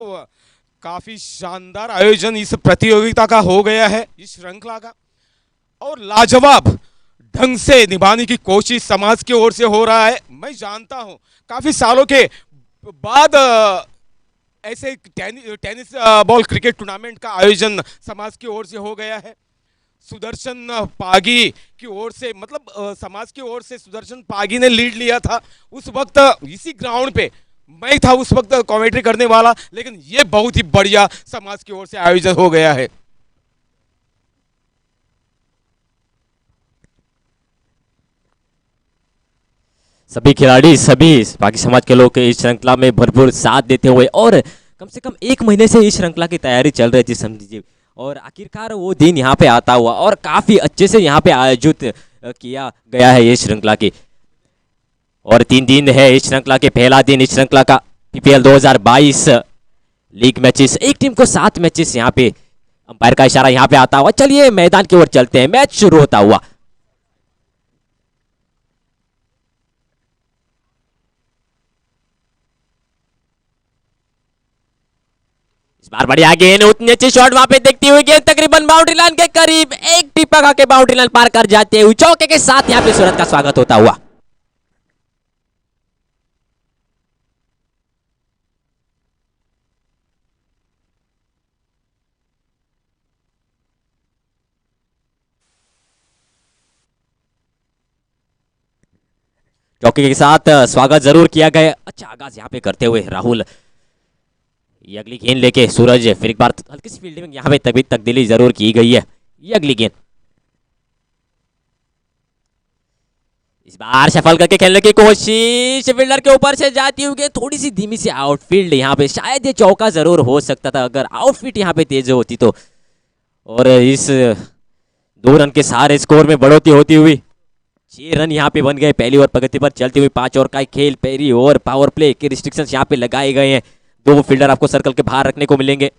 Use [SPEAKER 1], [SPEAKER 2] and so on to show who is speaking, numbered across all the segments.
[SPEAKER 1] वैभव, काफी शानदार आयोजन इस प्रतियोगिता का हो गया है, इस श्रृंखला का, और लाजवाब ढंग से निभाने की कोशिश समाज की ओर से हो रहा है। मैं जानता हूं काफी सालों के बाद ऐसे टेनिस बॉल क्रिकेट टूर्नामेंट का आयोजन समाज की ओर से हो गया है। सुदर्शन पागी की ओर से, मतलब समाज की ओर से सुदर्शन पागी ने लीड लिया था। उस वक्त इसी ग्राउंड पे मैं था उस वक्त कमेंट्री करने वाला, लेकिन ये बहुत ही बढ़िया समाज की ओर से आयोजन हो गया है।
[SPEAKER 2] सभी खिलाड़ी, सभी बाकी समाज के लोग इस श्रृंखला में भरपूर साथ देते हुए, और कम से कम 1 महीने से इस श्रृंखला की तैयारी चल रही थी समझिए, और आखिरकार वो दिन यहाँ पे आता हुआ और काफी अच्छे से यहाँ पे आयोजित किया गया है ये श्रृंखला की। और 3 दिन है इस श्रृंखला के, पहला दिन इस श्रृंखला का पीपीएल 2022 लीग मैचेस, एक टीम को 7 मैचेस यहाँ पे, अंपायर का इशारा यहाँ पे आता हुआ। चलिए मैदान की ओर चलते हैं, मैच शुरू होता हुआ। इस बार बढ़िया गेंद, उतनी अच्छी शॉट वहां पे देखती हुई गेंद तकरीबन बाउंड्री लाइन के करीब, एक टिप्पा खा के बाउंड्री लाइन पार कर जाते हुए चौके के साथ यहाँ पे सूरज का स्वागत होता हुआ। चौके के साथ स्वागत जरूर किया गया। अच्छा आगाज यहाँ पे करते हुए राहुल, ये अगली गेंद लेके सूरज, फिर एक बार हल्की सी फील्डिंग यहाँ पे तभी तब्दीली जरूर की गई है। ये अगली गेंद इस बार सफल करके खेलने की कोशिश, फील्डर के ऊपर से जाती हुई थोड़ी सी धीमी सी आउटफील्ड, यहाँ पे शायद ये चौका जरूर हो सकता था अगर आउटफील्ड यहाँ पे तेज होती तो, और इस 2 रन के सारे स्कोर में बढ़ोतरी होती हुई 6 रन यहाँ पे बन गए। पहली ओवर प्रगति पर चलती हुई 5 ओवर का खेल, पहली ओवर पावर प्ले के रिस्ट्रिक्शंस यहाँ पे लगाए गए हैं। 2 फील्डर आपको सर्कल के बाहर रखने को मिलेंगे।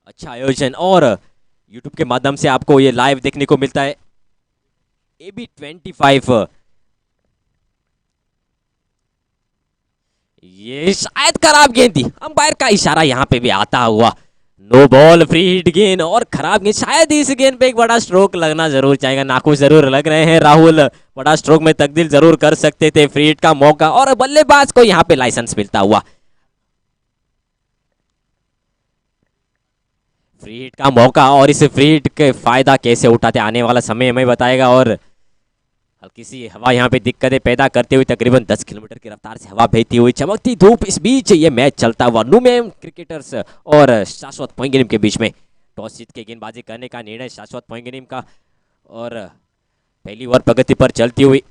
[SPEAKER 2] अच्छा आयोजन, और YouTube के माध्यम से आपको ये लाइव देखने को मिलता है। AB25, ये शायद खराब गेंद थी, अंपायर का इशारा यहाँ पे भी आता हुआ। नो बॉल, फ्री हिट गेंद और खराब गेंद। शायद इस गेंद पे एक बड़ा स्ट्रोक लगना जरूर चाहेगा, नाखुश जरूर लग रहे हैं राहुल, बड़ा स्ट्रोक में तब्दील जरूर कर सकते थे। फ्री हिट का मौका और बल्लेबाज को यहाँ पे लाइसेंस मिलता हुआ। फ्री हिट का मौका, और इस फ्री हिट के फायदा कैसे उठाते आने वाला समय हमें बताएगा। और हल्की सी हवा यहाँ पे दिक्कतें पैदा करते हुए तकरीबन 10 किलोमीटर की रफ्तार से हवा बहती हुई, चमकती धूप, इस बीच ये मैच चलता हुआ। न्यूमेम क्रिकेटर्स और शाश्वत पॉइंट के बीच में टॉस जीत के गेंदबाजी करने का निर्णय शाश्वत पॉइंट का, और पहली ओवर प्रगति पर चलती हुई।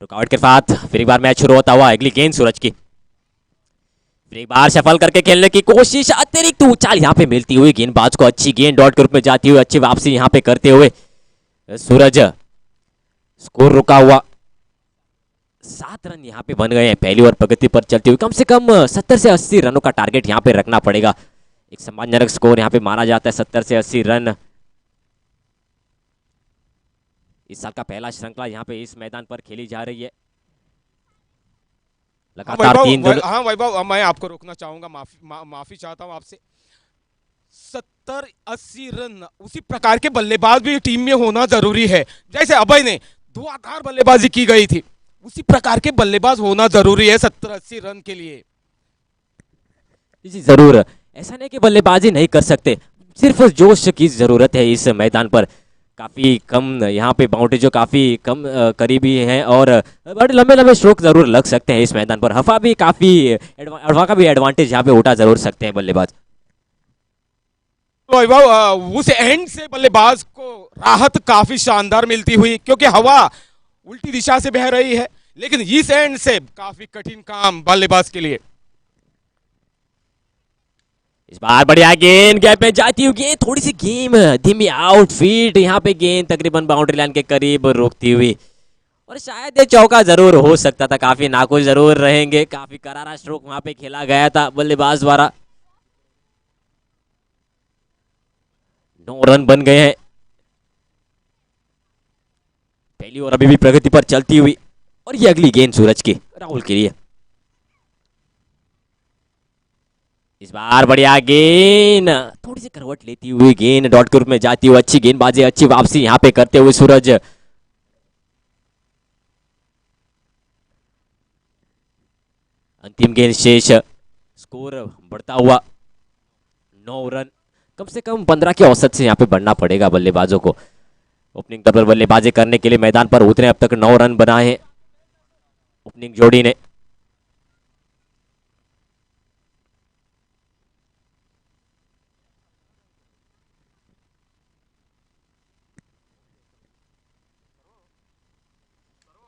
[SPEAKER 2] रुकावट के साथ फिर एक बार मैच शुरू होता हुआ। अगली गेंद सूरज की, फिर एक बार सफल करके खेलने की कोशिश, अतिरिक्त उछाल यहाँ पे मिलती हुई गेंदबाज को, अच्छी गेंद डॉट के रूप में जाती हुई, अच्छी वापसी यहाँ पे करते हुए सूरज। स्कोर रुका हुआ, 7 रन यहाँ पे बन गए हैं पहली ओवर प्रगति पर चलती हुई। कम से कम 70 से 80 रनों का टारगेट यहाँ पे रखना पड़ेगा। एक सम्मानजनक स्कोर यहाँ पे माना जाता है 70 से 80 रन। इस साल का पहला श्रृंखला यहाँ पे इस मैदान पर खेली जा रही है। लगातार 3 दिन।
[SPEAKER 1] हाँ वैभव, मैं आपको रोकना चाहूंगा, माफी चाहता हूं आपसे। 70-80 रन उसी प्रकार के बल्लेबाज भी टीम में होना जरूरी है। जैसे अभय ने धुआंधार बल्लेबाजी की गई थी, उसी प्रकार के बल्लेबाज होना जरूरी है 70-80 रन के लिए।
[SPEAKER 2] जी जरूर, ऐसा नहीं कि बल्लेबाजी नहीं कर सकते, सिर्फ जोश की जरूरत है इस मैदान पर। काफ़ी कम यहाँ पे बाउंड्री जो काफ़ी कम करीबी हैं, और बड़े लंबे लंबे स्ट्रोक जरूर लग सकते हैं इस मैदान पर। हवा भी काफ़ी, हवा का भी एडवांटेज यहाँ पे उठा जरूर सकते हैं बल्लेबाज।
[SPEAKER 1] उस एंड से बल्लेबाज को राहत काफी शानदार मिलती हुई, क्योंकि हवा उल्टी दिशा से बह रही है, लेकिन इस एंड से काफी कठिन काम बल्लेबाज के लिए।
[SPEAKER 2] इस बार बढ़िया गेंद गैप में जाती हुई गेंद, थोड़ी सी गेम धीमी आउटफीट, यहाँ पे गेंद तकरीबन बाउंड्री लाइन के करीब रोकती हुई, और शायद ये चौका जरूर हो सकता था। काफी नाखुश जरूर रहेंगे, काफी करारा स्ट्रोक वहां पे खेला गया था बल्लेबाज द्वारा। 9 रन बन गए हैं। पहली ओवर अभी भी प्रगति पर चलती हुई, और ये अगली गेंद सूरज की, राहुल के लिए। इस बार बढ़िया गेंद, थोड़ी सी करवट लेती हुई गेंद डॉट के रूप में जाती हुई, अच्छी गेंदबाजी, अच्छी वापसी यहां पे करते हुए सूरज। अंतिम गेंद शेष, स्कोर बढ़ता हुआ 9 रन। कम से कम 15 के औसत से यहाँ पे बढ़ना पड़ेगा बल्लेबाजों को ओपनिंग तौर पर बल्लेबाजी करने के लिए मैदान पर उतरे। अब तक 9 रन बनाए हैं ओपनिंग जोड़ी ने।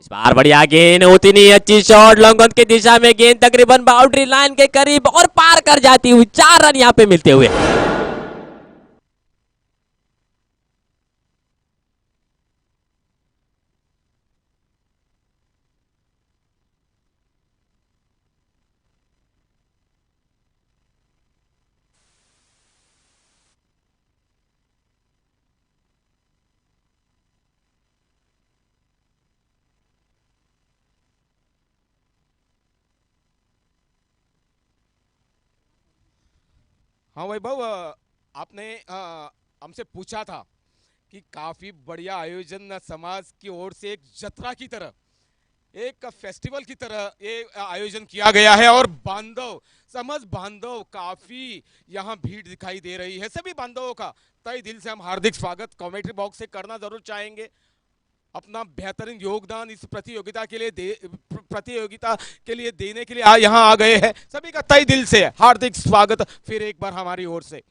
[SPEAKER 2] इस बार बढ़िया गेंद, होती नहीं अच्छी शॉट, लॉन्ग ऑन की दिशा में गेंद तकरीबन बाउंड्री लाइन के करीब और पार कर जाती हुई, 4 रन यहाँ पे मिलते हुए।
[SPEAKER 1] हाँ वैभव, आपने हमसे पूछा था कि काफी बढ़िया आयोजन समाज की ओर से एक जत्रा की तरह, एक फेस्टिवल की तरह ये आयोजन किया गया है, और बांधव समाज बांधव काफी यहाँ भीड़ दिखाई दे रही है। सभी बांधवों का तहे दिल से हम हार्दिक स्वागत कमेंट्री बॉक्स से करना जरूर चाहेंगे। अपना बेहतरीन योगदान इस प्रतियोगिता के लिए देने के लिए यहाँ आ गए हैं। सभी का तहे दिल से हार्दिक स्वागत फिर एक बार हमारी ओर से।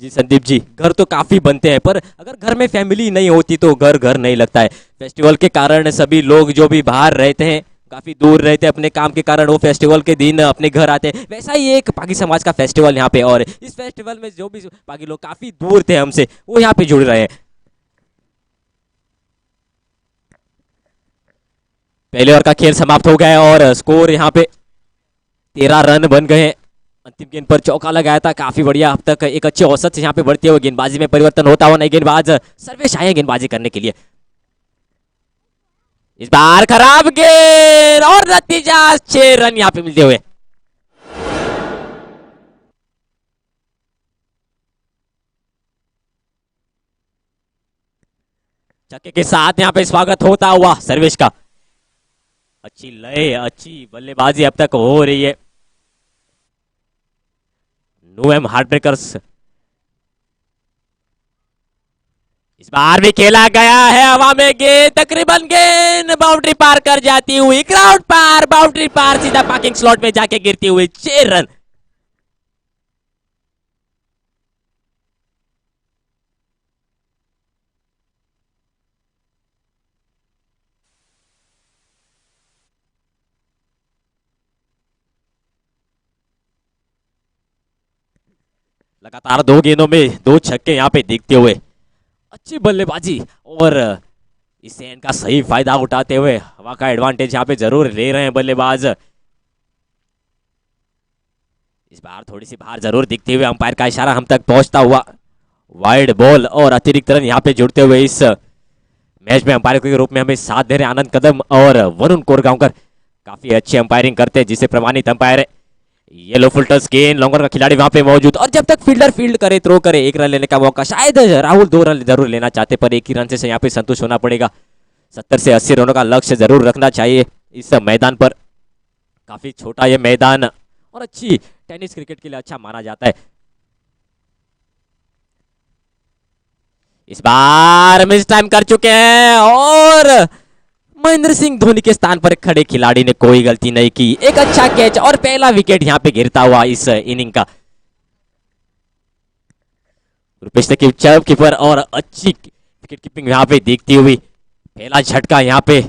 [SPEAKER 2] जी संदीप जी, घर तो काफी बनते हैं, पर अगर घर में फैमिली नहीं होती तो घर घर नहीं लगता है। फेस्टिवल के कारण सभी लोग जो भी बाहर रहते हैं, काफी दूर रहते हैं अपने काम के कारण, वो फेस्टिवल के दिन अपने घर आते हैं। वैसा ही एक पागी समाज का फेस्टिवल यहाँ पे, और इस फेस्टिवल में जो भी पागी लोग काफी दूर थे हमसे, वो यहाँ पे जुड़ रहे हैं। पहले ओवर का खेल समाप्त हो गया है और स्कोर यहाँ पे 13 रन बन गए हैं। अंतिम गेंद पर चौका लगाया था, काफी बढ़िया। अब तक एक अच्छे औसत से यहाँ पे बढ़ते हुए गेंदबाजी में परिवर्तन होता हुआ, नई गेंदबाज सर्वेश आए गेंदबाजी करने के लिए। इस बार खराब गेंद, और नतीजा 6 रन यहाँ पे मिलते हुए। छक्के के साथ यहाँ पे स्वागत होता हुआ सर्वेश का। अच्छी लय, अच्छी बल्लेबाजी अब तक हो रही है नूएम हार्ट ब्रेकर्स। इस बार भी खेला गया है हवा में गेंद, तकरीबन गेंद बाउंड्री पार कर जाती हुई, ग्राउंड पार, बाउंड्री पार, सीधा पार्किंग स्लॉट में जाके गिरती हुई, 6 रन। लगातार 2 गेंदों में 2 छक्के यहाँ पे दिखते हुए, अच्छी बल्लेबाजी, और इस एंड का सही फायदा उठाते हुए हवा का एडवांटेज यहाँ पे जरूर ले रहे हैं बल्लेबाज। इस बार थोड़ी सी बाहर जरूर दिखते हुए, अंपायर का इशारा हम तक पहुंचता हुआ, वाइड बॉल और अतिरिक्त रन यहाँ पे जुड़ते हुए इस मैच में अंपायर के रूप में हमें साथ दे रहे आनंद कदम और वरुण कोरगांवकर, काफी अच्छी अंपायरिंग करते हैं, जिसे प्रमाणित अंपायर है। येलो फुल टच गेंद, लॉन्गर का खिलाड़ी वहां पे मौजूद, और जब तक फील्डर फील्ड करे, थ्रो करे, 1 रन लेने का मौका, शायद राहुल 2 रन जरूर लेना चाहते, पर 1 ही रन से यहाँ पे संतुष्ट होना पड़ेगा। 70 से 80 रनों का लक्ष्य जरूर रखना चाहिए इस मैदान पर। काफी छोटा ये मैदान, और अच्छी टेनिस क्रिकेट के लिए अच्छा माना जाता है। इस बार मिस टाइम कर चुके हैं, और महेंद्र सिंह धोनी के स्थान पर खड़े खिलाड़ी ने कोई गलती नहीं की। एक अच्छा कैच और पहला विकेट यहां पे गिरता हुआ इस इनिंग का। रुपेश कीपर, और अच्छी विकेट कीपिंग यहां पे देखती हुई, पहला झटका यहां पे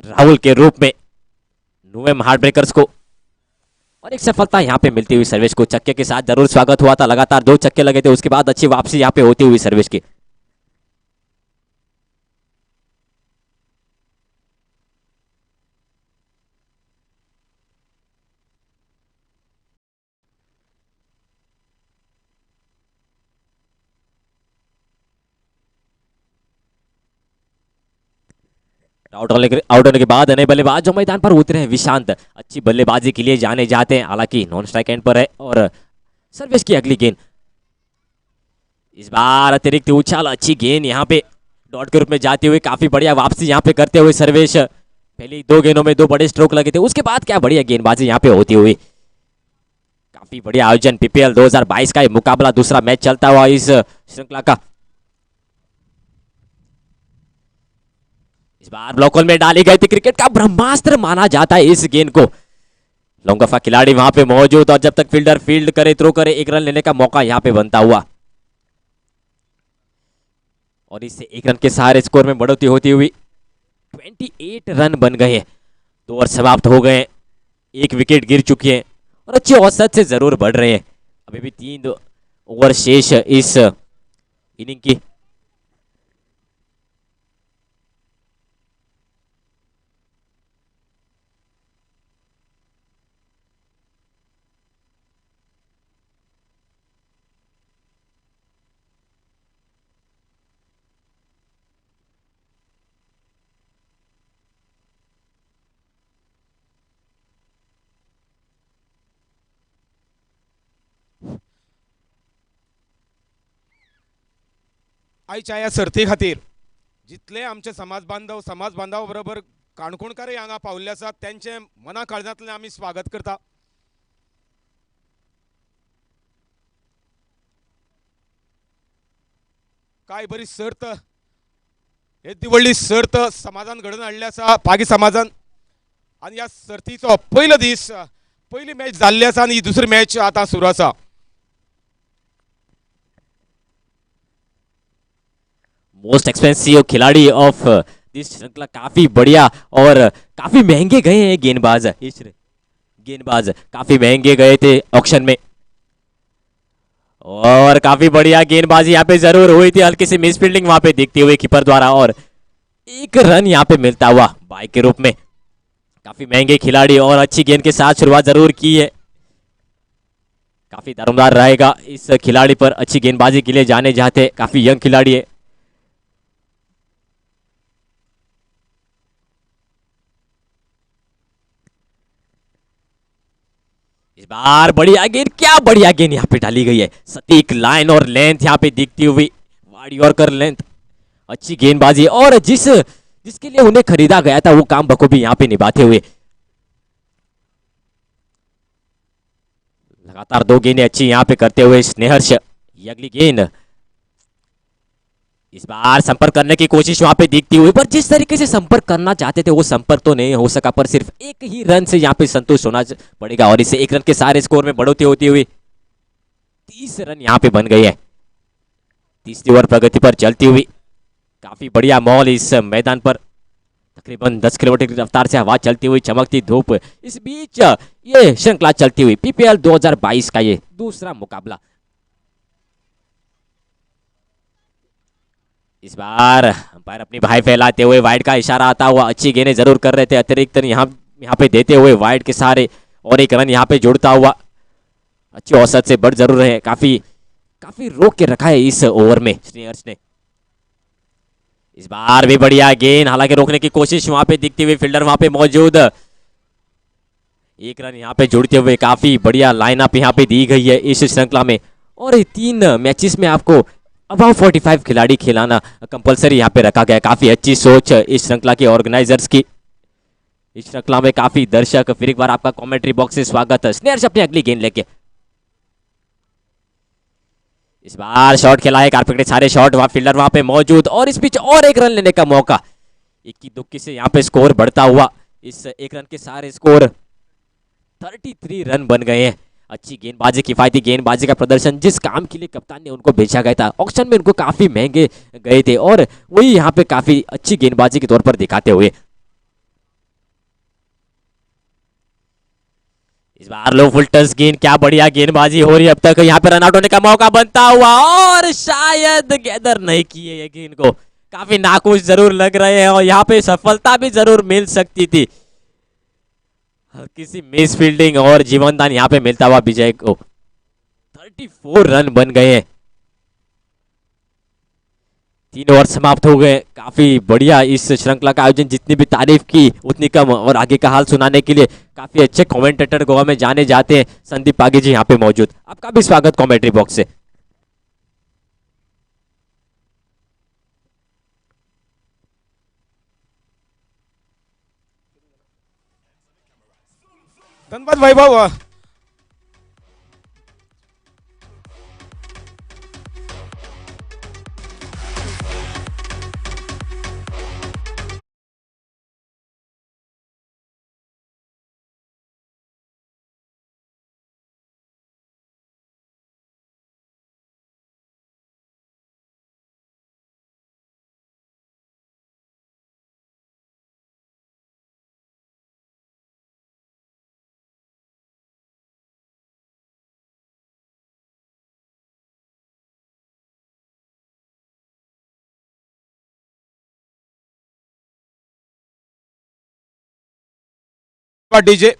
[SPEAKER 2] राहुल के रूप में नुएम हार्ट ब्रेकर्स को, और एक सफलता यहाँ पे मिलती हुई सर्वेश को। छक्के के साथ जरूर स्वागत हुआ था, लगातार 2 छक्के लगे थे, उसके बाद अच्छी वापसी यहाँ पे होती हुई सर्वेश की। आउट होने के बाद नए बल्लेबाज जो मैदान पर उतरे हैं विशांत, अच्छी बल्लेबाजी के लिए जाने जाते हैं, हालांकि नॉन स्ट्राइक एंड पर है। और सर्वेश की अगली गेंद, इस बार अतिरिक्त उछाल, अच्छी गेंद यहाँ पे डॉट के रूप में जाती हुई, काफी बढ़िया वापसी यहाँ पे करते हुए सर्वेश। पहली 2 गेंदों में 2 बड़े स्ट्रोक लगे थे, उसके बाद क्या बढ़िया गेंदबाजी यहाँ पे होती हुई। काफी बढ़िया आयोजन, पीपीएल 2022 का ये मुकाबला, दूसरा मैच चलता हुआ इस श्रृंखला का। इस बार ब्लॉक होल में डाली गई थी, क्रिकेट का ब्रह्मास्त्र माना जाता है इस गेंद को। लोंगफा खिलाड़ी वहां पे मौजूद, और जब तक फील्डर फील्ड करे, थ्रो करे, 1 रन लेने का मौका यहां पे बनता हुआ। और इससे 1 रन के सहारे स्कोर में बढ़ोतरी होती हुई 28 रन बन गए। 2 ओवर समाप्त हो गए, 1 विकेट गिर चुकी है, और अच्छी औसत से जरूर बढ़ रहे हैं। अभी भी 3 ओवर शेष इस इनिंग की।
[SPEAKER 1] आयच्या या सर्ती खातीर जितले आमचे समाज बांधव बरोबर काणकोणकार हांगा पावल्ले आसात त्यांचे मना काळजांतल्यान आमी स्वागत करता। काय बरी सर्त, येदी व्हडली सर्त समाजान घडोवन हाडली आसा पागी समाजान, आनी ह्या सर्तीचो पयलो दीस, पयली मॅच जाल्ली आसा आनी ही दुसरी मॅच आतां सुरू आसा।
[SPEAKER 2] मोस्ट एक्सपेंसिव खिलाड़ी ऑफ दिस श्रृंखला, काफी बढ़िया और काफी महंगे गए हैं गेंदबाज। गेंदबाज काफी महंगे गए थे ऑक्शन में, और काफी बढ़िया गेंदबाजी यहाँ पे जरूर हुई थी, हल्की सी मिस फील्डिंग वहां पे दिखती हुई कीपर द्वारा, और 1 रन यहाँ पे मिलता हुआ बाई के रूप में। काफी महंगे खिलाड़ी और अच्छी गेंद के साथ शुरुआत जरूर की है। काफी दारोमदार रहेगा इस खिलाड़ी पर, अच्छी गेंदबाजी के लिए जाने जाते, काफी यंग खिलाड़ी है। इस बार बढ़िया गेंद, क्या बढ़िया गेंद यहाँ पे डाली गई है, सटीक लाइन और लेंथ यहाँ पे दिखती हुई, वाइड यॉर्कर लेंथ, अच्छी गेंदबाजी, और जिसके लिए उन्हें खरीदा गया था वो काम बखूबी यहाँ पे निभाते हुए। लगातार 2 गेंदें अच्छी यहाँ पे करते हुए स्नेहर्ष। ये अगली गेंद, इस बार संपर्क करने की कोशिश वहां पे दिखती हुई, पर जिस तरीके से संपर्क करना चाहते थे वो संपर्क तो नहीं हो सका, पर सिर्फ 1 ही रन से यहाँ पे संतुष्ट होना पड़ेगा, और इससे 1 रन के सारे स्कोर में बढ़ोतरी होती हुई 30 रन यहाँ पे बन गई है। 30वीं ओवर प्रगति पर चलती हुई, काफी बढ़िया माहौल इस मैदान पर, तकरीबन 10 किलोमीटर की रफ्तार से हवा चलती हुई, चमकती धूप, इस बीच ये श्रृंखला चलती हुई, पीपीएल 2022 का ये दूसरा मुकाबला। इस बार अंपायर अपनी बाहें फैलाते हुए वाइड का इशारा आता हुआ, अच्छी गेंदें जरूर कर रहे थे, अतिरिक्त यहाँ पे देते हुए वाइड के सहारे, और 1 रन यहाँ पे जुड़ता हुआ, अच्छी औसत से बढ़ जरूर रहे, काफी रोक के रखा है इस ओवर में श्रेयस ने। इस बार भी बढ़िया गेंद, हालांकि रोकने की कोशिश वहां पे दिखती हुई, फील्डर वहां पे मौजूद, 1 रन यहाँ पे जुड़ते हुए, काफी बढ़िया लाइनअप यहाँ पे दी गई है इस श्रृंखला में, और 3 मैचेस में आपको अबाउ 45 खिलाड़ी खिलाना कंपलसरी यहाँ पे रखा गया। काफी अच्छी सोच इस श्रृंखला के ऑर्गेनाइजर्स की। इस श्रृंखला में काफी दर्शक, फिर एक बार आपका कमेंट्री बॉक्स से स्वागत है। स्नेहर्ष अपनी अगली गेंद लेके, इस बार शॉट खेला है, कारपेट के सारे शॉट, वहां फील्डर वहां पे मौजूद, और इस बीच और 1 रन लेने का मौका, 21 से यहाँ पे स्कोर बढ़ता हुआ, इस 1 रन के सारे स्कोर 33 रन बन गए हैं। अच्छी गेंदबाजी, किफायती गेंदबाजी का प्रदर्शन, जिस काम के लिए कप्तान ने उनको भेजा गया था, ऑक्शन में उनको काफी महंगे गए थे, और वही यहाँ पे काफी अच्छी गेंदबाजी के तौर पर दिखाते हुए इस बार लो फुल टच गेंद, क्या बढ़िया गेंदबाजी हो रही है अब तक। यहाँ पे रनआउट होने का मौका बनता हुआ और शायद गैदर नहीं किए ये गेंद को। काफी नाखुश जरूर लग रहे हैं और यहाँ पे सफलता भी जरूर मिल सकती थी। किसी मिस फील्डिंग और जीवनदान यहाँ पे मिलता हुआ विजय को। 34 रन बन गए हैं। 3 ओवर समाप्त हो गए। काफी बढ़िया इस श्रृंखला का आयोजन, जितनी भी तारीफ की उतनी कम। और आगे का हाल सुनाने के लिए काफी अच्छे कमेंटेटर गोवा में जाने जाते हैं। संदीप पागी जी यहाँ पे मौजूद, आपका भी स्वागत कमेंट्री बॉक्स से।
[SPEAKER 1] धन्यवाद वैभव। डीजे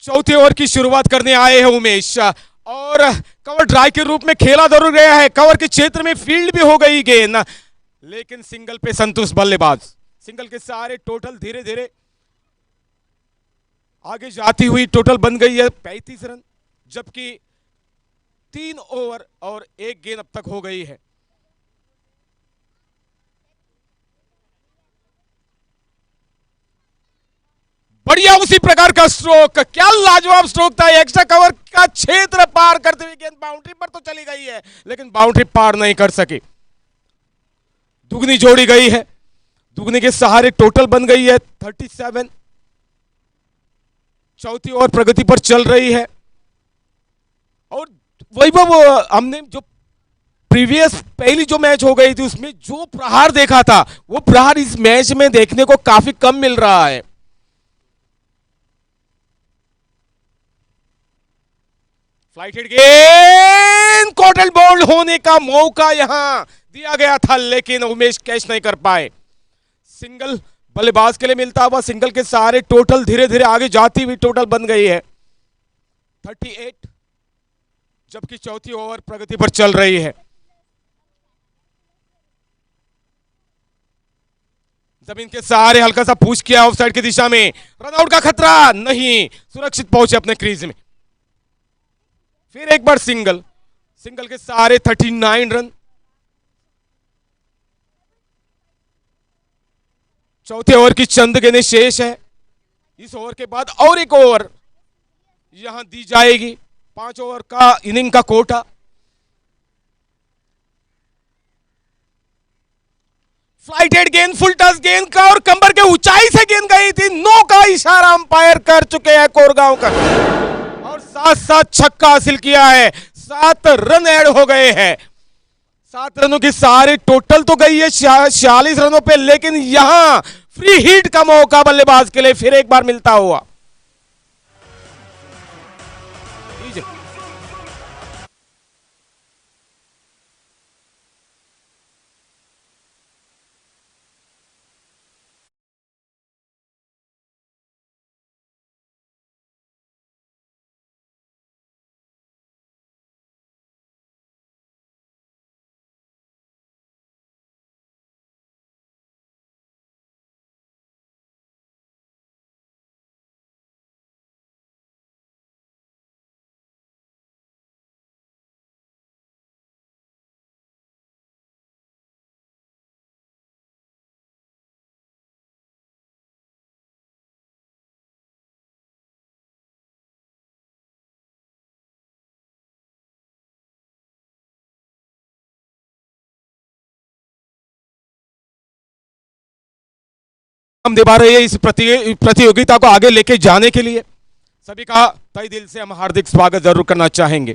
[SPEAKER 1] चौथे ओवर की शुरुआत करने आए हैं उमेश, और कवर ड्राइव के रूप में खेला जरूर गया है। कवर के क्षेत्र में फील्ड भी हो गई गेंद, लेकिन सिंगल पे संतुष्ट बल्लेबाज। सिंगल के सारे टोटल धीरे धीरे आगे जाती हुई टोटल बन गई है 35 रन, जबकि 3 ओवर और 1 गेंद अब तक हो गई है। बढ़िया उसी प्रकार का स्ट्रोक, क्या लाजवाब स्ट्रोक था। एक्स्ट्रा कवर का क्षेत्र पार करते हुए गेंद बाउंड्री पर तो चली गई है, लेकिन बाउंड्री पार नहीं कर सकी। दुगनी जोड़ी गई है, दुगनी के सहारे टोटल बन गई है 37। चौथी ओवर प्रगति पर चल रही है। और वैभव, हमने जो प्रीवियस पहली जो मैच हो गई थी उसमें जो प्रहार देखा था, वो प्रहार इस मैच में देखने को काफी कम मिल रहा है। फ्लाइटेड गेंद, कॉटल बोल्ड होने का मौका यहां दिया गया था, लेकिन उमेश कैच नहीं कर पाए। सिंगल बल्लेबाज के लिए मिलता हुआ, सिंगल के सहारे टोटल धीरे धीरे आगे जाती हुई टोटल बन गई है 38, जबकि चौथी ओवर प्रगति पर चल रही है। जमीन के सहारे हल्का सा पुश किया ऑफ साइड की दिशा में, रनआउट का खतरा नहीं, सुरक्षित पहुंचे अपने क्रीज में। फिर एक बार सिंगल, सिंगल के सहारे 39 रन। चौथे ओवर की चंद गेंदें शेष है। इस ओवर के बाद और एक ओवर यहां दी जाएगी, 5 ओवर का इनिंग का कोटा। फ्लाइटेड गेंद, फुल टच गेंद का, और कंबर के ऊंचाई से गेंद गई थी। नो का इशारा अंपायर कर चुके हैं कोरगांव का, और साथ साथ छक्का हासिल किया है। 7 रन ऐड हो गए हैं। 7 रनों की सारी टोटल तो गई है 46 रनों पे, लेकिन यहां फ्री हिट का मौका बल्लेबाज के लिए फिर एक बार मिलता हुआ। हम निभा रहे हैं इस प्रतियोगिता को आगे लेके जाने के लिए। सभी का तहे दिल से हम हार्दिक स्वागत जरूर करना चाहेंगे।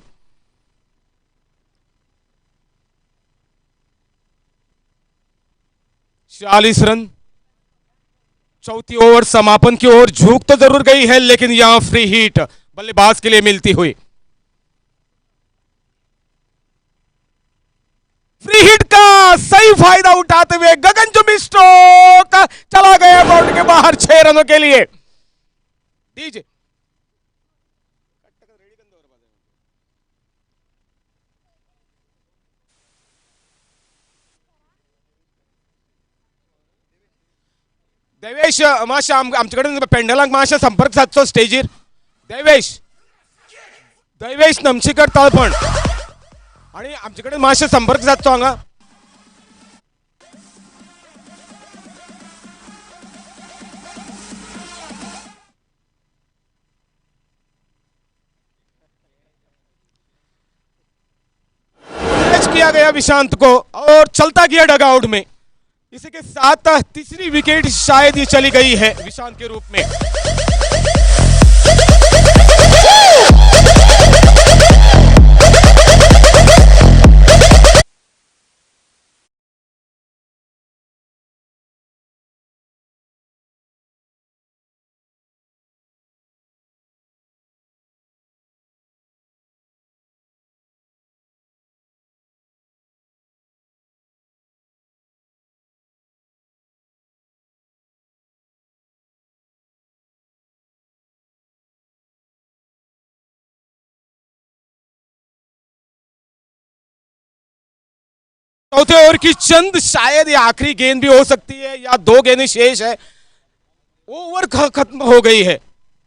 [SPEAKER 1] 40 रन, चौथी ओवर समापन की ओर झुक तो जरूर गई है, लेकिन यहां फ्री हिट बल्लेबाज के लिए मिलती हुई। फ्री हिट का सही फायदा उठाते हुए गगनचुंबी स्ट्रोक चला गया बोर्ड के बाहर 6 रनों के लिए। डीजे देवेश माशा आमच्याकडे पेंडलांक माशा संपर्क साधतो स्टेजीर। देवेश देवेश नमशीकर तळपण आणि आमच्याकडे माशा संपर्क साधतो हांगा। किया गया विशांत को और चलता गया डगआउट में। इसी के साथ तीसरी विकेट शायद ये चली गई है विशांत के रूप में। चौथे ओवर की चंद शायद ये आखिरी गेंद भी हो सकती है या 2 गेंदें शेष है। ओवर खत्म हो गई है,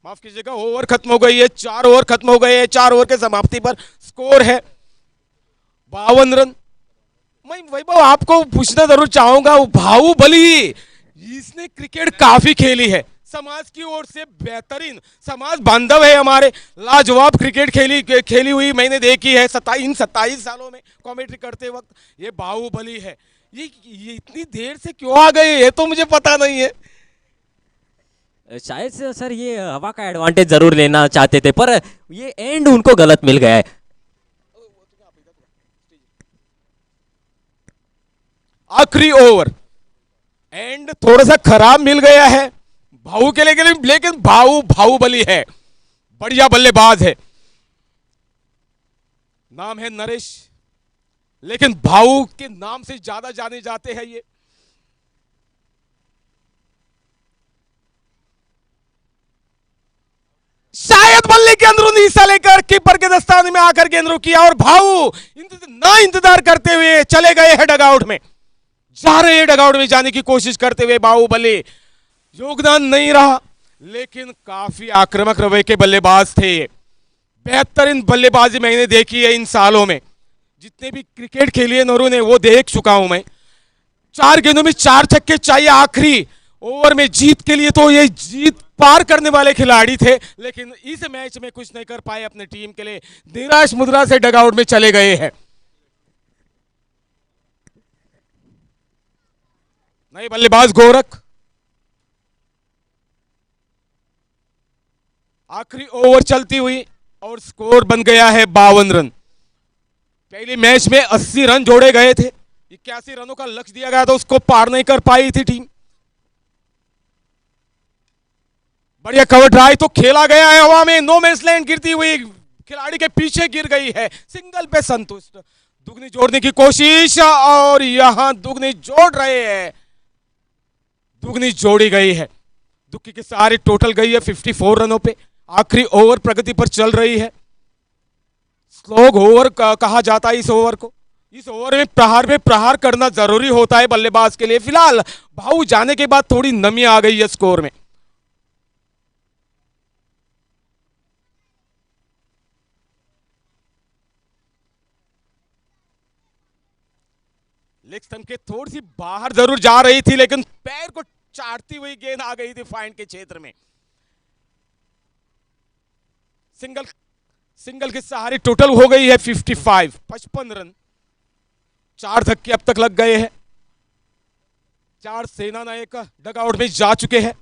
[SPEAKER 1] माफ कीजिएगा, ओवर खत्म हो गई है। 4 ओवर खत्म हो गए हैं। 4 ओवर के समाप्ति पर स्कोर है 52 रन। मैं वैभव आपको पूछना जरूर चाहूंगा, बाहुबली इसने क्रिकेट काफी खेली है, समाज की ओर से बेहतरीन समाज बांधव है हमारे, लाजवाब क्रिकेट खेली हुई मैंने देखी है 27 सालों में कमेंट्री करते वक्त। ये बाहुबली है, ये इतनी देर से क्यों आ गए ये तो मुझे पता नहीं है।
[SPEAKER 2] शायद से सर ये हवा का एडवांटेज जरूर लेना चाहते थे, पर ये एंड उनको गलत मिल गया है।
[SPEAKER 1] आखिरी ओवर एंड थोड़ा सा खराब मिल गया है भाऊ के लिए, लेकिन बाहुबली है, बढ़िया बल्लेबाज है। नाम है नरेश, लेकिन भाऊ के नाम से ज्यादा जाने जाते हैं ये। शायद बल्ले के अंदरूनी हिस्सा लेकर कीपर के दस्ताने में आकर गेंद किया और भाऊ ना इंतजार करते हुए चले गए हैं डगआउट में, जा रहे हैं डगआउट में जाने की कोशिश करते हुए। बाहुबली योगदान नहीं रहा, लेकिन काफी आक्रामक रवैये के बल्लेबाज थे। बेहतरीन बल्लेबाजी मैंने देखी है इन सालों में, जितने भी क्रिकेट खेली है नरू ने वो देख चुका हूं मैं। 4 गेंदों में 4 छक्के चाहिए आखिरी ओवर में जीत के लिए, तो ये जीत पार करने वाले खिलाड़ी थे, लेकिन इस मैच में कुछ नहीं कर पाए अपने टीम के लिए, निराश मुद्रा से डगआउट में चले गए हैं। नए बल्लेबाज गोरख, आखिरी ओवर चलती हुई और स्कोर बन गया है 52 रन। पहले मैच में 80 रन जोड़े गए थे, 81 रनों का लक्ष्य दिया गया था, उसको पार नहीं कर पाई थी टीम। बढ़िया कवर ड्राइव तो खेला गया है हवा में, नो मैच लैंड गिरती हुई खिलाड़ी के पीछे गिर गई है, सिंगल पे संतुष्ट। दुगनी जोड़ने की कोशिश और यहां दुगनी जोड़ रहे हैं, दुगनी जोड़ी गई है। दुक्की के सहारे टोटल गई है 54 रनों पे। आखिरी ओवर प्रगति पर चल रही है, स्लोग ओवर कहा जाता है इस ओवर को। इस ओवर में प्रहार करना जरूरी होता है बल्लेबाज के लिए। फिलहाल भाऊ जाने के बाद थोड़ी नमी आ गई है स्कोर में। लेग स्टंप के थोड़ी सी बाहर जरूर जा रही थी, लेकिन पैर को चाटती हुई गेंद आ गई थी फाइंड के क्षेत्र में। सिंगल के सहारे टोटल हो गई है 55 रन। 4 धक्के अब तक लग गए हैं। 4 सेना नायक डगआउट में जा चुके हैं।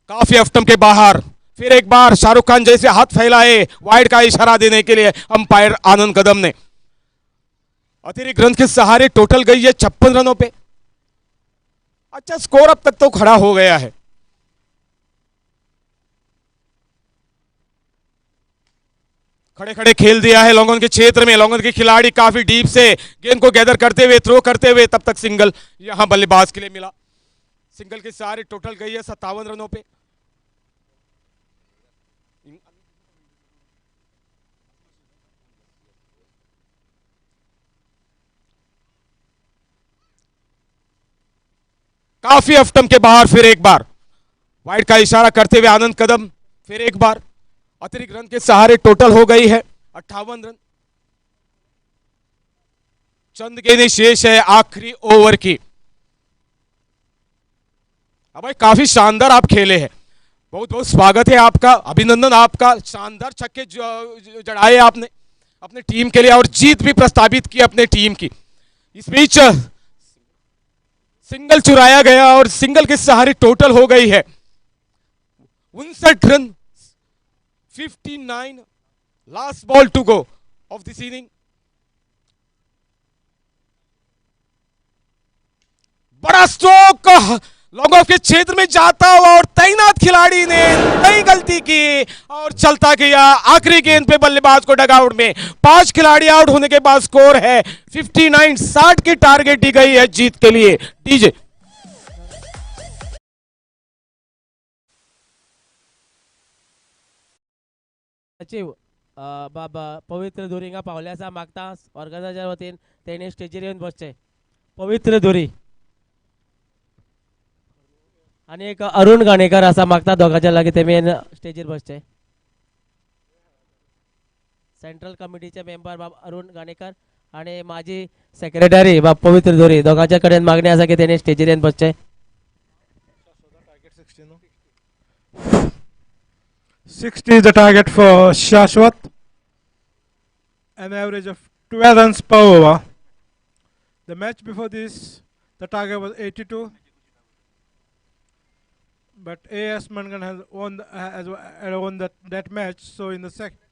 [SPEAKER 1] काफी ऑफ के बाहर फिर एक बार शाहरुख खान जैसे हाथ फैलाए वाइड का इशारा देने के लिए अंपायर आनंद कदम ने, अतिरिक्त रन के सहारे टोटल गई है 56 रनों पे। अच्छा स्कोर अब तक तो खड़ा हो गया है। खड़े खड़े खेल दिया है लोगों के क्षेत्र में। लोगों के खिलाड़ी काफी डीप से गेंद को गैदर करते हुए थ्रो करते हुए, तब तक सिंगल यहां बल्लेबाज के लिए मिला। सिंगल के सहारे टोटल गई है 57 रनों पे। काफी अफटम के बाहर फिर एक बार वाइड का इशारा करते हुए आनंद कदम फिर एक बार। अतिरिक्त रन के सहारे टोटल हो गई है 58 रन। चंद गेंदें शेष है आखिरी ओवर की। अब भाई काफी शानदार आप खेले हैं, बहुत बहुत स्वागत है आपका, अभिनंदन आपका। शानदार छक्के जड़ाए आपने अपने टीम के लिए और जीत भी प्रस्तावित की अपने टीम की। इस बीच सिंगल चुराया गया और सिंगल के सहारे टोटल हो गई है 59 run. 59 last ball to go of this inning. बड़ा स्ट्रोक लोगों के क्षेत्र में जाता हुआ और तैनात खिलाड़ी ने नई गलती की और चलता गया आखिरी गेंद पे बल्लेबाज को डगआउट में। 5 खिलाड़ी आउट होने के बाद स्कोर है 59। 60 की टारगेट दी गई है जीत के लिए। डीजे
[SPEAKER 3] सचिव बाबा पवित्र दोरींगा पावल्याचा मागता ऑर्गनायझर वतीन तेणे स्टेजीर येवन बसचे। पवित्र दोरी आणि एक अरुण गाणेकर असा मागता दोघांच्या लागीं तेमी स्टेजीर बसचे। सेंट्रल कमिटीचे मेंबर बाब अरुण गाणेकर आणि माजी सेक्रेटरी बाब पवित्र दोरी दोघांच्या कडेन मागणी आसा की तेणी स्टेजीर येवन बसचे।
[SPEAKER 4] 60 is the target for Shashwat, an average of 12 runs per over. The match before this, the target was 82, but AS Mangan has won that match. So in the second,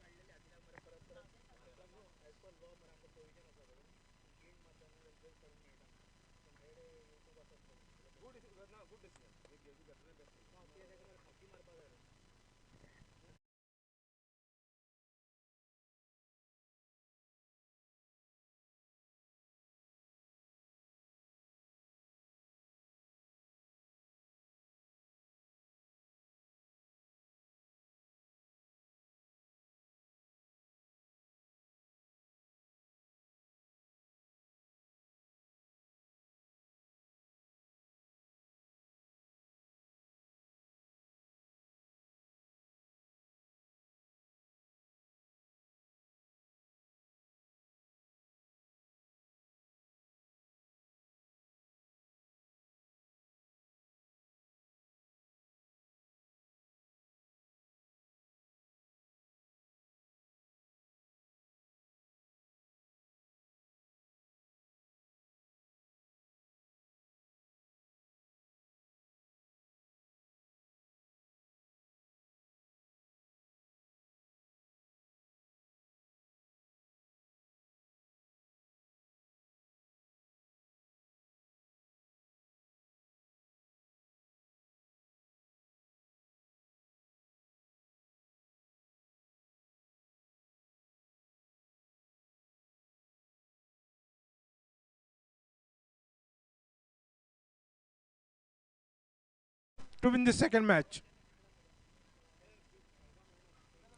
[SPEAKER 4] to win the second match,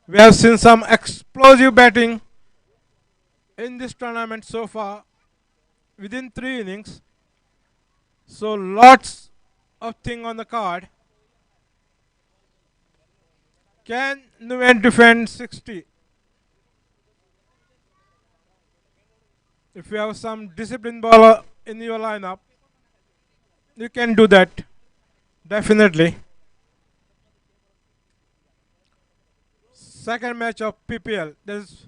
[SPEAKER 4] we have seen some explosive batting in this tournament so far within 3 innings. So lots of thing on the card. Can Nuven defend 60? If you have some disciplined bowler in your lineup, you can do that. Definitely. Second match of PPL. This is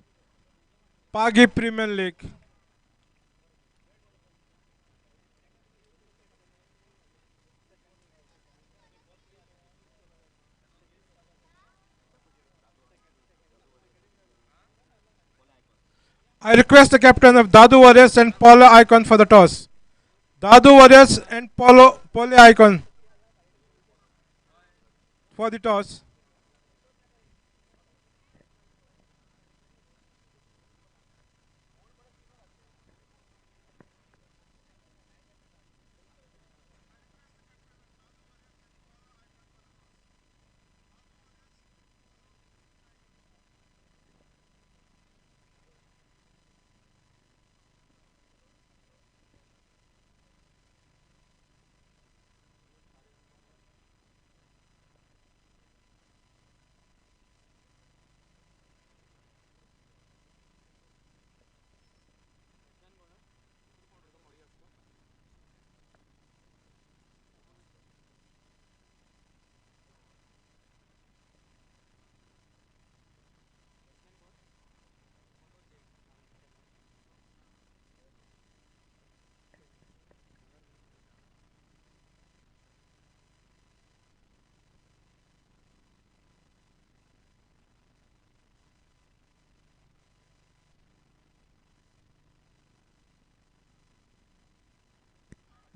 [SPEAKER 4] Pagi Premier League. I request the captain of Dadu Warriors and Polo Icon for the toss. Dadu Warriors and Polo Icon for the toss.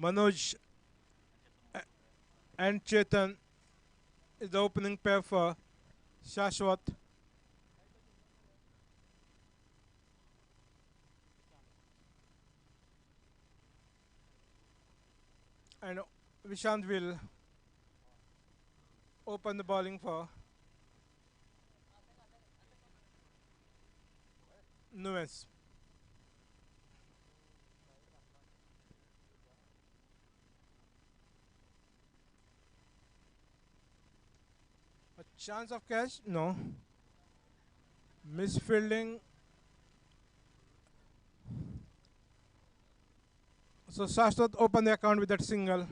[SPEAKER 4] Manoj and Chetan is the opening pair for Shashwat. And Vishant will open the bowling for Nuance. A chance of catch? No. Misfielding. So Shashwat open the account with that single.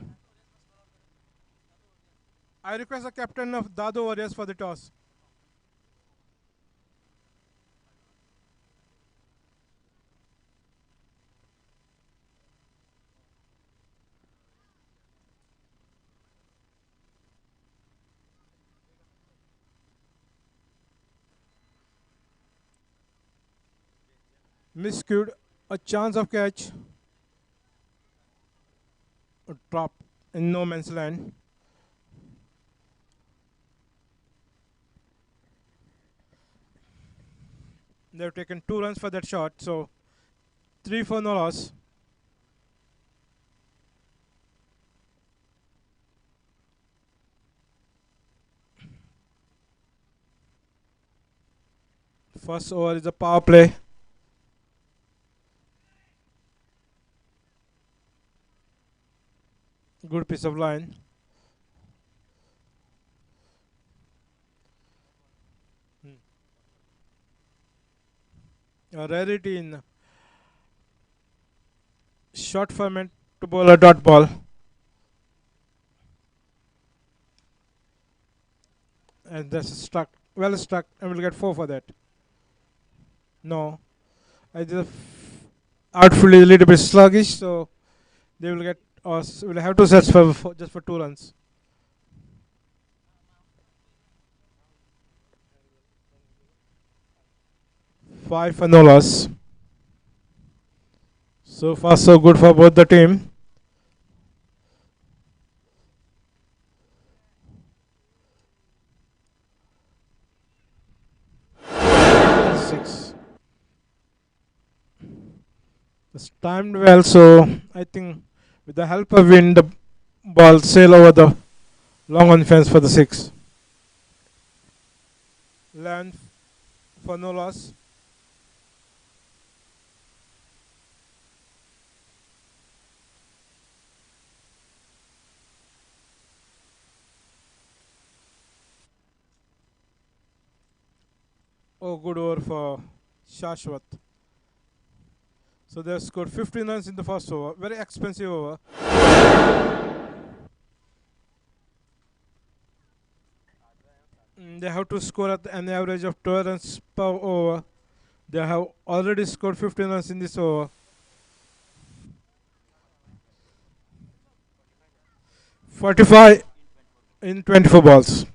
[SPEAKER 4] I request the captain of Dadu Warriors for the toss. Miscued. A chance of catch. A drop in no man's land. They've taken 2 runs for that shot, so 3 for no loss. First over is a power play. Good piece of line. A rarity in short format to bowl a dot ball. And that's struck, well struck, and we'll get 4 for that. No, I just outfield is a little bit sluggish, so they will get us. We'll have to search for just for 2 runs. Five for no loss. So far, so good for both the team. Six. It's timed well, so I think with the help of wind, the ball sail over the long on fence for the 6. Land for no loss. Oh, good over for Shashwat. So they have scored 15 runs in the first over. Very expensive over. They have to score at an average of 12 runs per over. They have already scored 15 runs in this over. 45 in 24 balls.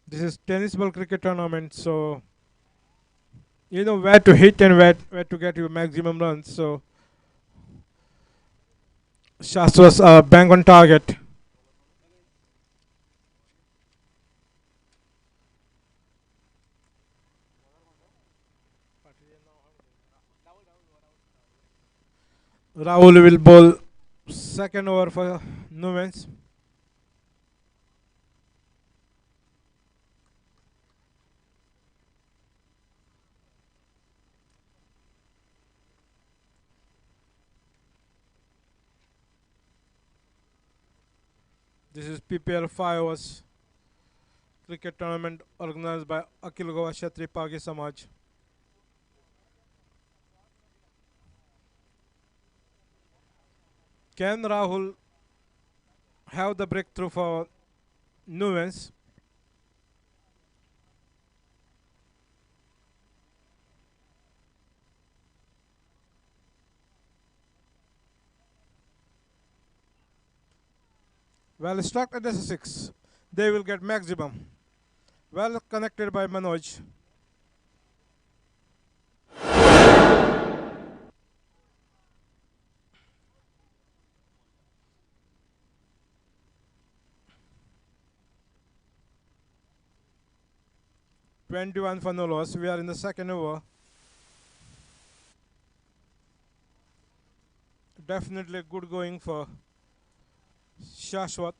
[SPEAKER 4] This is tennis ball cricket tournament, so You know where to hit and where to get your maximum runs. So shots was bang on target. Rahul will bowl second over for Newmans. This is PPL 5 overs cricket tournament organized by Akhil Goa Kshatri Pagi Samaj. Can Rahul have the breakthrough for Newmans? Well struck at the 6. They will get maximum. Well connected by Manoj. 21 for no loss. We are in the second over. Definitely good going for Shashwat.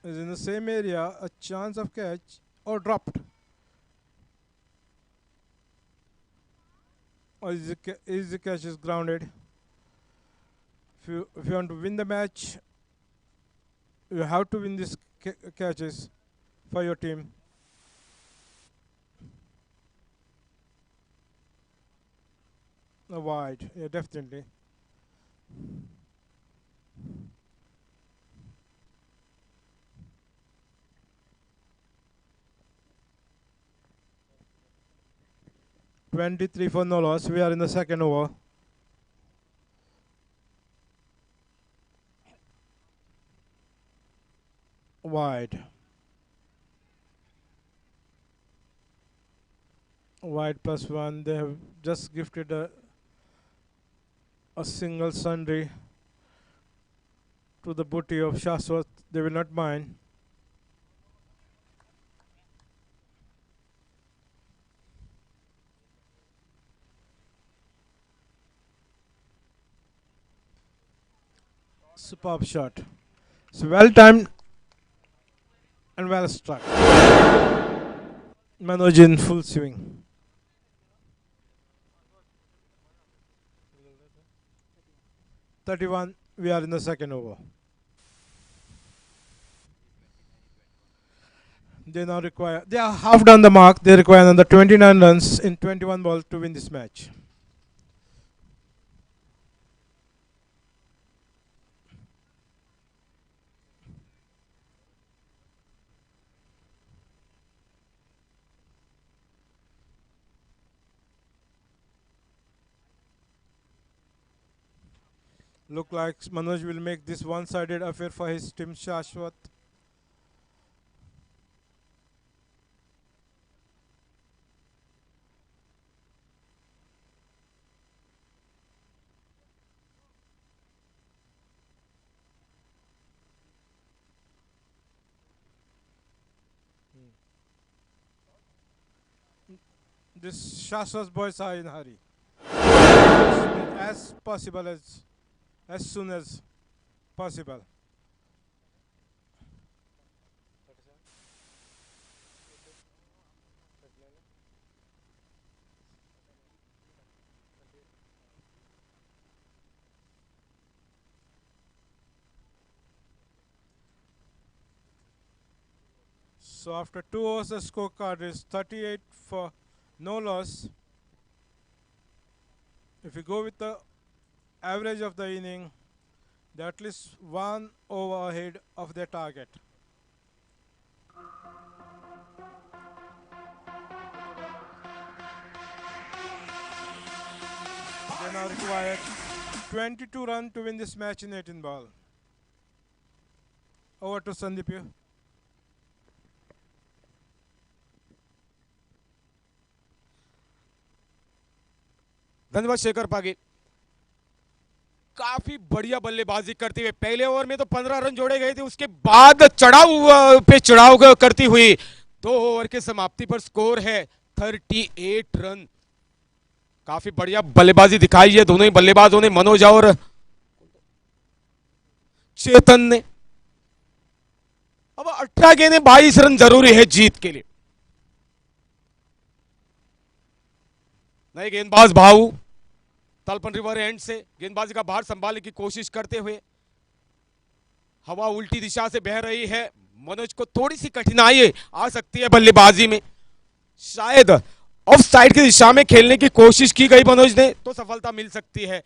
[SPEAKER 4] Is in the same area, a chance of catch or dropped. Or is the catch is grounded. If you want to win the match, you have to win these catches for your team. A wide, yeah, definitely. "23 for no loss. We are in the second over. Wide. Wide +1. They have just gifted a single sundry to the booty of Shashwat. They will not mind. Superb shot. So well timed and well struck. Manoj in full swing. 31. We are in the second over. They are half done the mark. They require another 29 runs in 21 balls to win this match. Look like Manoj will make this one-sided affair for his team Shashwat. This Shashwat's boys are in a hurry. As possible as soon as possible. So after 2 overs, the scorecard is 38 for no loss. If you go with the average of the inning, they're at least 1 over ahead of their target. are now required 22 runs to win this match in 18 ball. Over to Sandeep.
[SPEAKER 1] धन्यवाद शेखर पागी। काफी बढ़िया बल्लेबाजी करते हुए पहले over में तो 15 run जोड़े गए थे, उसके बाद चढ़ाव पे चढ़ाव करती हुई 2 ओवर के समाप्ति पर स्कोर है 38 रन। काफी बढ़िया बल्लेबाजी दिखाई है दोनों ही बल्लेबाजों ने, मनोज और चेतन ने। अब 18 गेंदें 22 रन जरूरी है जीत के लिए। नए गेंदबाज भाऊ तलपन रिवर एंड से गेंदबाजी का भार संभालने की कोशिश करते हुए, हवा उल्टी दिशा से बह रही है, मनोज को थोड़ी सी कठिनाई आ सकती है बल्लेबाजी में। शायद ऑफ साइड की दिशा में खेलने की कोशिश की गई मनोज ने तो सफलता मिल सकती है।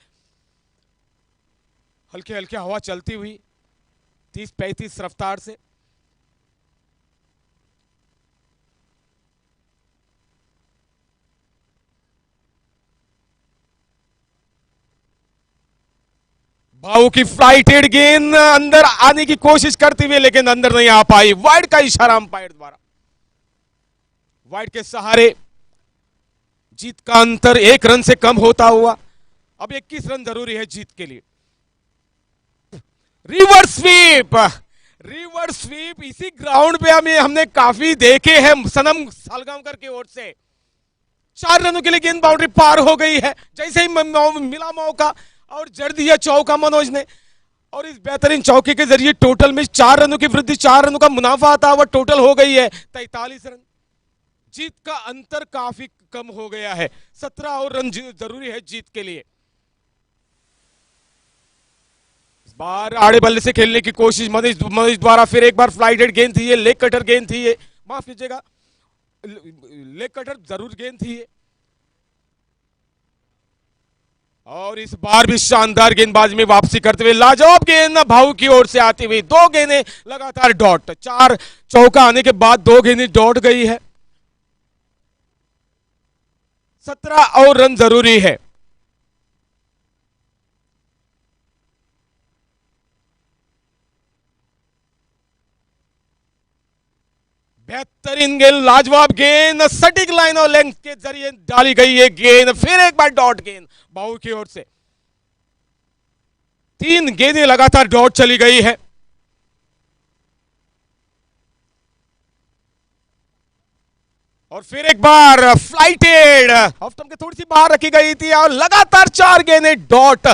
[SPEAKER 1] हल्के हल्के हवा चलती हुई 30-35 रफ्तार से। भाऊ की फ्लाइटेड गेंद अंदर आने की कोशिश करते हुए लेकिन अंदर नहीं आ पाई। वाइड का इशारा अंपायर द्वारा। वाइड के सहारे जीत का अंतर 1 रन से कम होता हुआ अब 21 रन जरूरी है जीत के लिए। रिवर्स स्वीप, रिवर्स स्वीप इसी ग्राउंड पे हमने काफी देखे हैं सनम सालगांवकर की ओर से। 4 रनों के लिए गेंद बाउंड्री पार हो गई है जैसे ही मिला मौका और जड़ दिया चौका मनोज ने। और इस बेहतरीन चौके के जरिए टोटल में 4 रनों की वृद्धि, 4 रनों का मुनाफा आता हुआ टोटल हो गई है 43 रन। जीत का अंतर काफी कम हो गया है, 17 और रन जरूरी है जीत के लिए। इस बार आड़े बल्ले से खेलने की कोशिश मनोज द्वारा। फिर एक बार फ्लाइटेड गेंद थी ये, लेग कटर गेंद थी ये, माफ कीजिएगा लेग कटर जरूर गेंद थी ये। और इस बार भी शानदार गेंदबाजी में वापसी करते हुए लाजवाब गेंद भाऊ की ओर से आती हुई 2 गेंदें लगातार डॉट। 4 चौका आने के बाद 2 गेंदें डॉट गई है। 17 और रन जरूरी है। बेहतरीन गेंद, लाजवाब गेंद, सटीक लाइन और लेंथ के जरिए डाली गई है गेंद। फिर एक बार डॉट गेंद बाहू की ओर से। 3 गेंदें लगातार डॉट चली गई है। और फिर एक बार फ्लाइटेड ऑफ स्टंप के थोड़ी सी बाहर रखी गई थी और लगातार 4 गेंदें डॉट।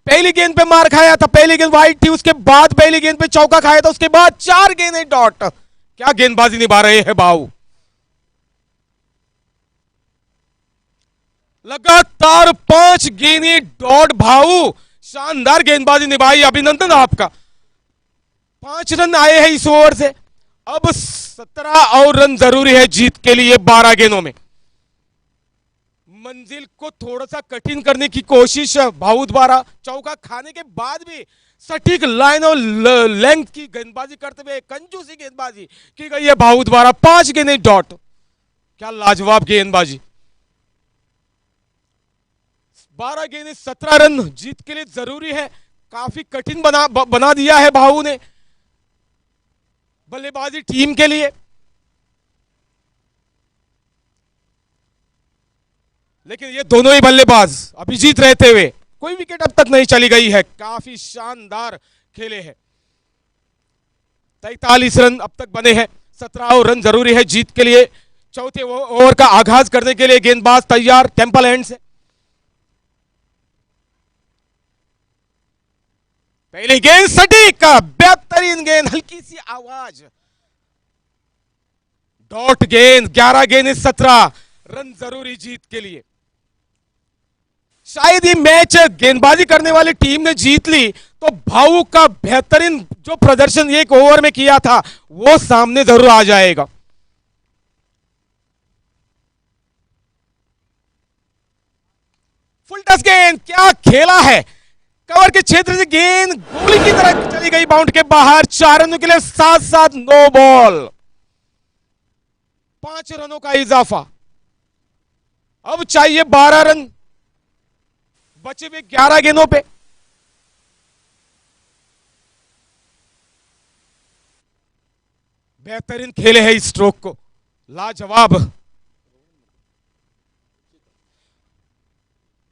[SPEAKER 1] पहली गेंद पे मार खाया था, पहली गेंद वाइड थी, उसके बाद पहली गेंद पे चौका खाया था, उसके बाद 4 गेंदें डॉट। क्या गेंदबाजी निभा रहे हैं बाऊ। लगातार 5 गेंदें डॉट भाऊ, शानदार गेंदबाजी निभाई, अभिनंदन आपका। 5 रन आए हैं इस ओवर से। अब 17 और रन जरूरी है जीत के लिए 12 गेंदों में। मंजिल को थोड़ा सा कठिन करने की कोशिश भाऊ द्वारा, चौका खाने के बाद भी सटीक लाइन और लेंथ की गेंदबाजी करते हुए कंजूसी गेंदबाजी की गई है भाऊ द्वारा। 5 गेंदें डॉट, क्या लाजवाब गेंदबाजी। 12 गेंदें 17 रन जीत के लिए जरूरी है। काफी कठिन बना दिया है भाऊ ने बल्लेबाजी टीम के लिए। लेकिन ये दोनों ही बल्लेबाज अभिजीत रहते हुए, कोई विकेट अब तक नहीं चली गई है, काफी शानदार खेले हैं। 43 रन अब तक बने हैं। 17 और रन जरूरी है जीत के लिए। चौथे ओवर का आगाज करने के लिए गेंदबाज तैयार टेम्पल एंड से। पहली गेंद सटीक, बेहतरीन गेंद, हल्की सी आवाज, डॉट गेंद। 11 गेंद 17 रन जरूरी जीत के लिए। शायद ये मैच गेंदबाजी करने वाली टीम ने जीत ली तो भाऊ का बेहतरीन जो प्रदर्शन एक ओवर में किया था वो सामने जरूर आ जाएगा। फुल टच गेंद, क्या खेला है। कवर के क्षेत्र से गेंद गोली की तरह चली गई बाउंड के बाहर। 4 रनों के लिए 7-7 नो बॉल। 5 रनों का इजाफा। अब चाहिए 12 रन। बचे हुए 11 गेंदों पे। बेहतरीन खेले है इस स्ट्रोक को, लाजवाब।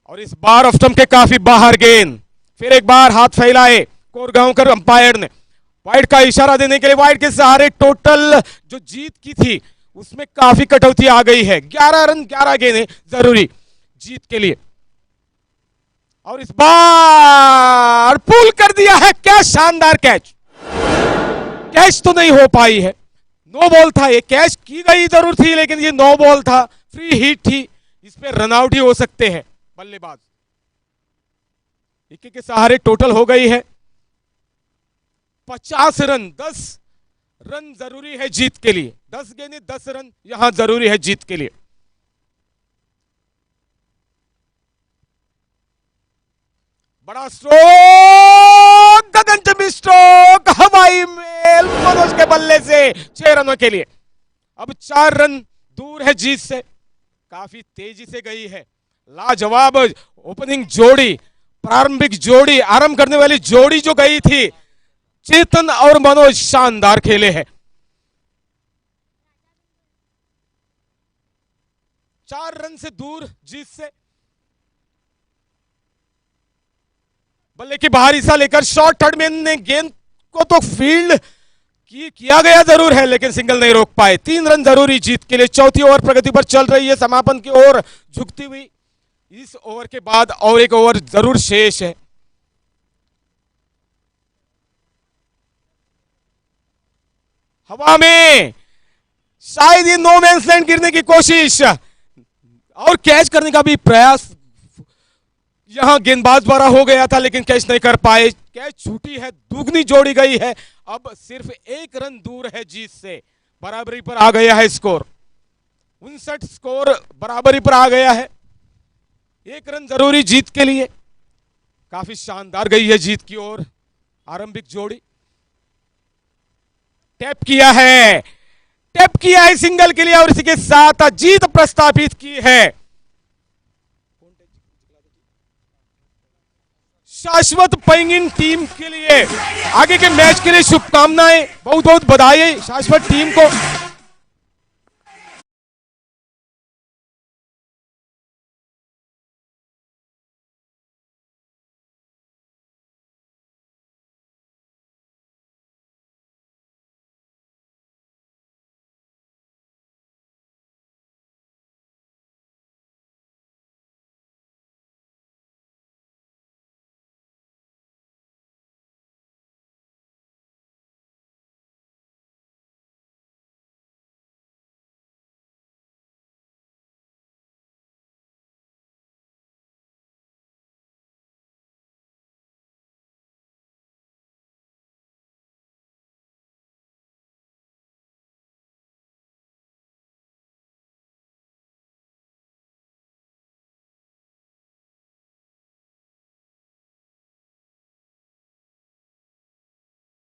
[SPEAKER 1] और इस बार ऑफ स्टंप के काफी बाहर गेंद, फिर एक बार हाथ फैलाए कोरगांवकर अंपायर ने वाइड का इशारा देने के लिए। वाइड के सहारे टोटल जो जीत की थी उसमें काफी कटौती आ गई है। 11 रन 11 गेंदें जरूरी जीत के लिए। और इस बार पुल कर दिया है, क्या शानदार कैच। कैच तो नहीं हो पाई है, नो बॉल था ये, कैच की गई जरूर थी लेकिन ये नो बॉल था, फ्री हिट थी, इस पे रनआउट ही हो सकते हैं बल्लेबाज। इक्के के सहारे टोटल हो गई है 50 रन। 10 रन जरूरी है जीत के लिए, 10 गेंदें 10 रन यहां जरूरी है जीत के लिए। बड़ा स्ट्रोक, गगनचुंबी स्ट्रोक, हवाई मेल मनोज के बल्ले से 6 रनों के लिए। अब 4 रन दूर है जीत से, काफी तेजी से गई है। लाजवाब ओपनिंग जोड़ी, प्रारंभिक जोड़ी, आरंभ करने वाली जोड़ी जो गई थी, चेतन और मनोज शानदार खेले हैं। 4 रन से दूर जीत से। बल्ले की बाहर हिस्सा लेकर शॉर्ट थर्ड मैन ने गेंद को तो फील्ड किया गया जरूर है लेकिन सिंगल नहीं रोक पाए। 3 रन जरूरी जीत के लिए। चौथी ओवर प्रगति पर चल रही है, समापन की ओर झुकती हुई। इस ओवर के बाद और एक ओवर जरूर शेष है। हवा में शायद ये नो मैंस लैंड गिरने की कोशिश और कैच करने का भी प्रयास यहां गेंदबाज द्वारा हो गया था लेकिन कैच नहीं कर पाए। कैच छूटी है, दुगनी जोड़ी गई है। अब सिर्फ 1 रन दूर है जीत से, बराबरी पर आ गया है स्कोर। 59 स्कोर बराबरी पर आ गया है। 1 रन जरूरी जीत के लिए। काफी शानदार गई है जीत की ओर आरंभिक जोड़ी। टैप किया है, टैप किया है सिंगल के लिए और इसी के साथ जीत प्रस्तावित की है। शाश्वत पेंगुइन टीम के लिए आगे के मैच के लिए शुभकामनाएं, बहुत बहुत बधाई शाश्वत टीम को।